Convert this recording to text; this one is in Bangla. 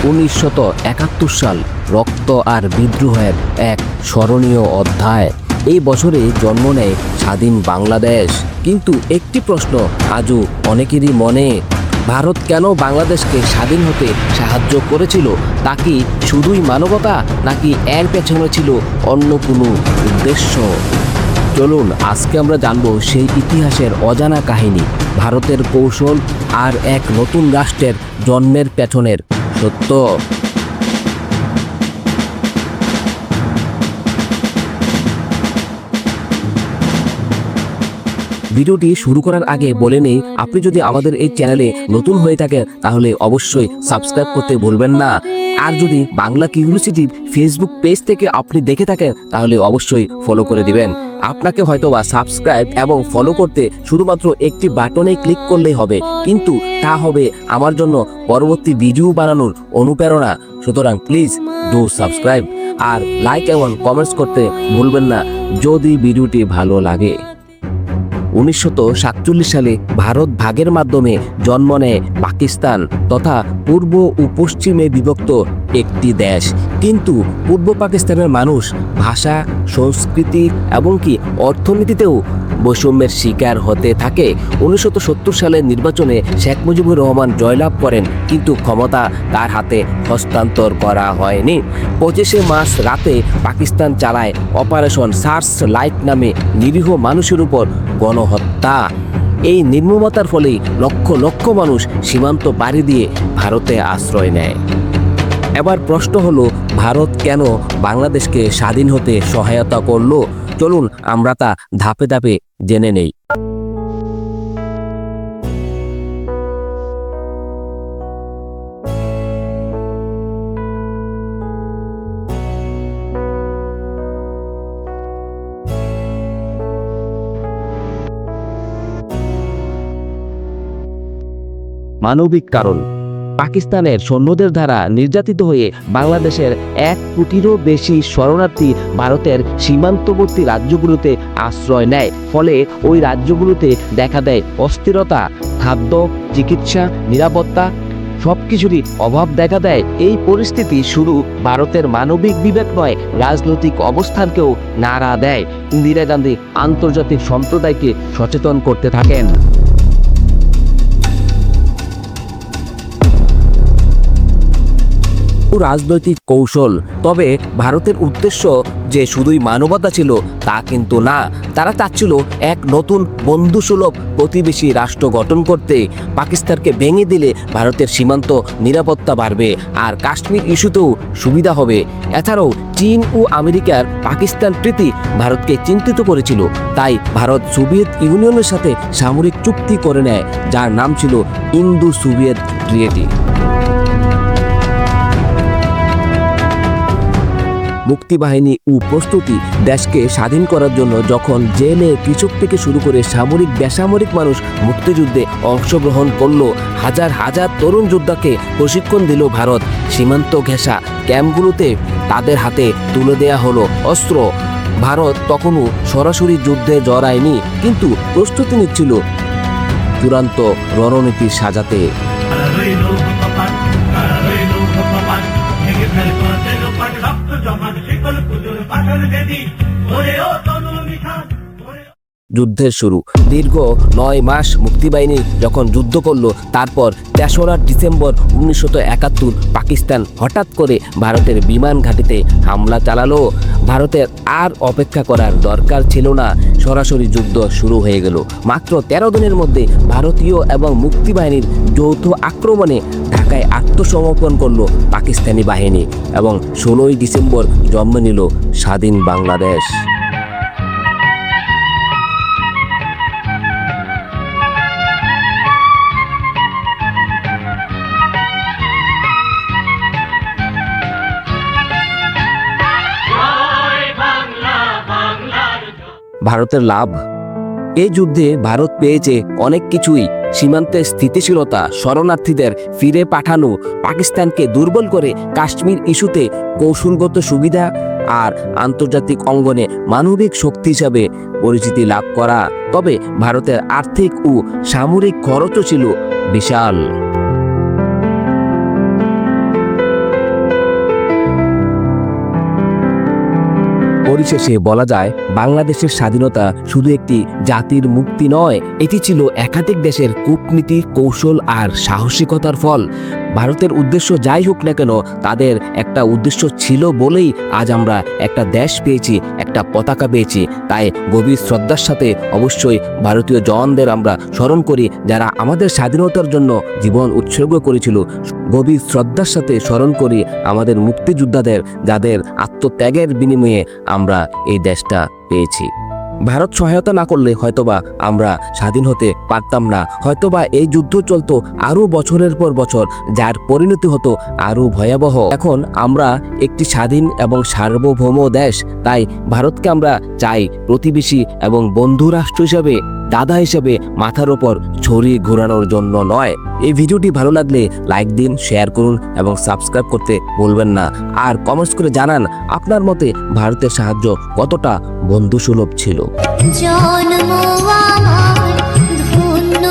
1971 সাল রক্ত আর বিদ্রোহের এক স্মরণীয় অধ্যায়। এই বছরে জন্ম নেয় স্বাধীন বাংলাদেশ। কিন্তু একটি প্রশ্ন আজও অনেকেরই মনে, ভারত কেন বাংলাদেশকে স্বাধীন হতে সাহায্য করেছিল? তা কি শুধুই মানবতা, নাকি এর পেছনে ছিল অন্য কোনো উদ্দেশ্য? চলুন আজকে আমরা জানব সেই ইতিহাসের অজানা কাহিনী, ভারতের কৌশল আর এক নতুন রাষ্ট্রের জন্মের পেছনের সত্য। ভিডিওটি শুরু করার আগে বলে নেই, আপনি যদি আমাদের এই চ্যানেলে নতুন হয়ে থাকেন তাহলে অবশ্যই সাবস্ক্রাইব করতে ভুলবেন না। আর যদি বাংলা কিউরিওসিটির ফেসবুক পেজ থেকে আপনি দেখে থাকেন তাহলে অবশ্যই ফলো করে দিবেন। আপনাকে হয়তোবা সাবস্ক্রাইব এবং ফলো করতে শুধুমাত্র একটি বাটনে ক্লিক করলেই হবে, কিন্তু তা হবে আমার জন্য পরবর্তী ভিডিও বানানোর অনুপ্রেরণা। সুতরাং প্লিজ ডু সাবস্ক্রাইব আর লাইক এবং কমেন্টস করতে ভুলবেন না যদি ভিডিওটি ভালো লাগে। 1947 সালে ভারত ভাগের মাধ্যমে জন্ম নেয় পাকিস্তান তথা পূর্ব ও পশ্চিমে বিভক্ত একটি দেশ। কিন্তু পূর্ব পাকিস্তানের মানুষ ভাষা, সংস্কৃতি এমনকি অর্থনীতিতেও বৈষম্যের শিকার হতে থাকে। 1970 সালের নির্বাচনে শেখ মুজিবুর রহমান জয়লাভ করেন, কিন্তু ক্ষমতা তার হাতে হস্তান্তর করা হয়নি। 25 মার্চ রাতে পাকিস্তান চালায় অপারেশন সার্চ লাইট নামে নিরীহ মানুষের উপর গণহত্যা। এই নির্মমতার ফলে লক্ষ লক্ষ মানুষ সীমান্ত পাড়ি দিয়ে ভারতে আশ্রয় নেয়। এবার প্রশ্ন হলো, ভারত কেন বাংলাদেশকে স্বাধীন হতে সহায়তা করলো? চলুন আমরা তা ধাপে ধাপে জেনে নেই। মানবিক কারণ। পাকিস্তানের সৈন্যদের দ্বারা নির্যাতিত হয়ে বাংলাদেশের 1 কোটিরও বেশি শরণার্থী ভারতের সীমান্তবর্তী রাজ্যগুলোতে আশ্রয় নেয়। ফলে ওই রাজ্যগুলোতে দেখা দেয় অস্থিরতা, খাদ্য, চিকিৎসা, নিরাপত্তা সবকিছুরই অভাব দেখা দেয়। এই পরিস্থিতি শুধু ভারতের মানবিক বিবেক নয়, রাজনৈতিক অবস্থানকেও নাড়া দেয়। ইন্দিরা গান্ধী আন্তর্জাতিক সম্প্রদায়কে সচেতন করতে থাকেন। রাজনৈতিক কৌশল। তবে ভারতের উদ্দেশ্য যে শুধুই মানবতা ছিল তা কিন্তু না। তারা চাচ্ছিল এক নতুন বন্ধুসুলভ প্রতিবেশী রাষ্ট্র গঠন করতে। পাকিস্তানকে ভেঙে দিলে ভারতের সীমান্ত নিরাপত্তা বাড়বে আর কাশ্মীর ইস্যুতেও সুবিধা হবে। এছাড়াও চীন ও আমেরিকার পাকিস্তান প্রীতি ভারতকে চিন্তিত করেছিল। তাই ভারত সোভিয়েত ইউনিয়নের সাথে সামরিক চুক্তি করে নেয়, যার নাম ছিল ইন্দো সোভিয়েত ট্রিটি। মুক্তিবাহিনী ও প্রস্তুতি। দেশকে স্বাধীন করার জন্য যখন জেলে, কৃষক থেকে শুরু করে সামরিক বেসামরিক মানুষ মুক্তিযুদ্ধে অংশগ্রহণ করলো, হাজার হাজার তরুণ যোদ্ধাকে প্রশিক্ষণ দিল ভারত। সীমান্ত ঘেঁষা ক্যাম্পগুলোতে তাদের হাতে তুলে দেয়া হলো অস্ত্র। ভারত তখনও সরাসরি যুদ্ধে জড়ায়নি, কিন্তু প্রস্তুতি নিচ্ছিল চূড়ান্ত রণনীতি সাজাতে। যুদ্ধের শুরু। দীর্ঘ 9 মাস মুক্তিবাহিনী যখন যুদ্ধ করলো, তারপর 3রা ডিসেম্বর 1971 পাকিস্তান হঠাৎ করে ভারতের বিমান ঘাঁটিতে হামলা চালালো। ভারতের আর অপেক্ষা করার দরকার ছিল না, সরাসরি যুদ্ধ শুরু হয়ে গেল। মাত্র 13 দিনের মধ্যে ভারতীয় এবং মুক্তিবাহিনীর যৌথ আক্রমণে ঢাকায় আত্মসমর্পণ করলো পাকিস্তানি বাহিনী এবং 16 ডিসেম্বর জন্ম নিল স্বাধীন বাংলাদেশ। ভারতের লাভ। এই যুদ্ধে ভারত পেয়েছে অনেক কিছুই। সীমান্তে স্থিতিশীলতা, শরণার্থীদের ফিরে পাঠানো, পাকিস্তানকে দুর্বল করে কাশ্মীর ইস্যুতে কৌশলগত সুবিধা আর আন্তর্জাতিক অঙ্গনে মানবিক শক্তি হিসাবে পরিচিতি লাভ করা। তবে ভারতের আর্থিক ও সামরিক খরচও ছিল বিশাল। পরিশেষে বলা যায় বাংলাদেশের স্বাধীনতা শুধু একটি জাতির মুক্তি নয়, এটি ছিল একাধিক দেশের কূটনীতি, কৌশল আর সাহসিকতার ফল। ভারতের উদ্দেশ্য যাই হোক না কেন, তাদের একটা উদ্দেশ্য ছিল বলেই আজ আমরা একটা দেশ পেয়েছি, একটা পতাকা পেয়েছি। তাই গভীর শ্রদ্ধার সাথে অবশ্যই ভারতীয় জওয়ানদের আমরা স্মরণ করি, যারা আমাদের স্বাধীনতার জন্য জীবন উৎসর্গ করেছিল। গভীর শ্রদ্ধার সাথে স্মরণ করি আমাদের মুক্তিযোদ্ধাদের, যাদের আত্মত্যাগের বিনিময়ে আমরা এই দেশটা পেয়েছি। ভারত সহায়তা না করলে হয়তোবা আমরা স্বাধীন হতে পারতাম না। হয়তোবা এই যুদ্ধ চলতো আরও বছরের পর বছর, যার পরিণতি হতো আরও ভয়াবহ। এখন আমরা একটি স্বাধীন এবং সার্বভৌম দেশ। তাই ভারতকে আমরা চাই প্রতিবেশী এবং বন্ধু রাষ্ট্র হিসাবে, দাদা হিসেবে মাথার ওপর ছড়ি ঘোরানোর জন্য নয়। এই ভিডিওটি ভালো লাগলে লাইক দিন, শেয়ার করুন এবং সাবস্ক্রাইব করতে ভুলবেন না। আর কমেন্টস করে জানান আপনার মতে ভারতের সাহায্য কতটা বন্ধুসুলভ ছিল। জন্ম আমার ধন্য